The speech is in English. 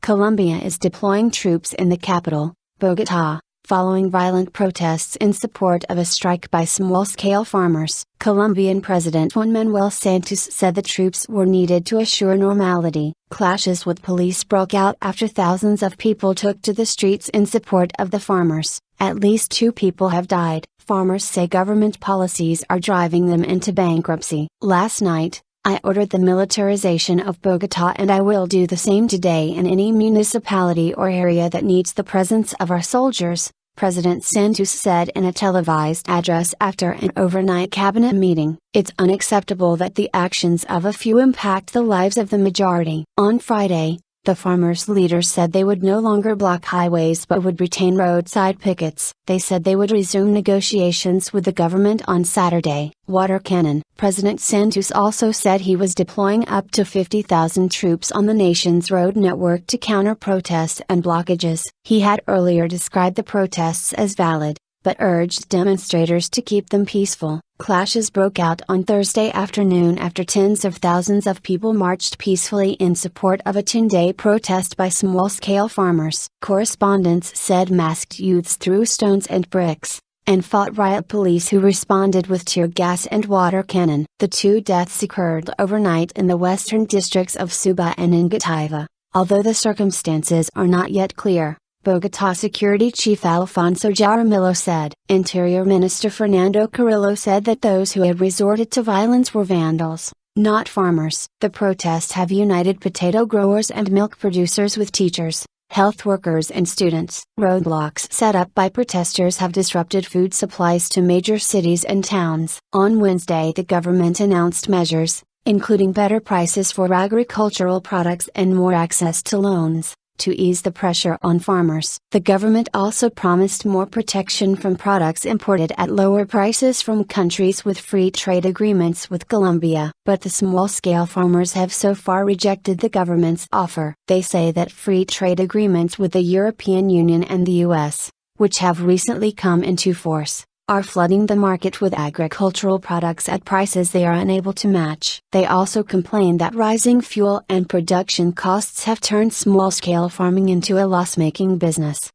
Colombia is deploying troops in the capital, Bogota, following violent protests in support of a strike by small-scale farmers. Colombian President Juan Manuel Santos said the troops were needed to assure normality. Clashes with police broke out after thousands of people took to the streets in support of the farmers. At least 2 people have died. Farmers say government policies are driving them into bankruptcy. Last night, I ordered the militarization of Bogota, and I will do the same today in any municipality or area that needs the presence of our soldiers, President Santos said in a televised address after an overnight cabinet meeting. It's unacceptable that the actions of a few impact the lives of the majority. On Friday, the farmers' leaders said they would no longer block highways but would retain roadside pickets. They said they would resume negotiations with the government on Saturday. Water cannon. President Santos also said he was deploying up to 50,000 troops on the nation's road network to counter protests and blockages. He had earlier described the protests as valid, but urged demonstrators to keep them peaceful. Clashes broke out on Thursday afternoon after tens of thousands of people marched peacefully in support of a 10-day protest by small-scale farmers. Correspondents said masked youths threw stones and bricks, and fought riot police who responded with tear gas and water cannon. The 2 deaths occurred overnight in the western districts of Suba and Engativá, although the circumstances are not yet clear. Bogota Security Chief Alfonso Jaramillo said. Interior Minister Fernando Carrillo said that those who had resorted to violence were vandals, not farmers. The protests have united potato growers and milk producers with teachers, health workers and students. Roadblocks set up by protesters have disrupted food supplies to major cities and towns. On Wednesday, the government announced measures, including better prices for agricultural products and more access to loans, to ease the pressure on farmers. The government also promised more protection from products imported at lower prices from countries with free trade agreements with Colombia. But the small-scale farmers have so far rejected the government's offer. They say that free trade agreements with the European Union and the US, which have recently come into force, are flooding the market with agricultural products at prices they are unable to match. They also complain that rising fuel and production costs have turned small-scale farming into a loss-making business.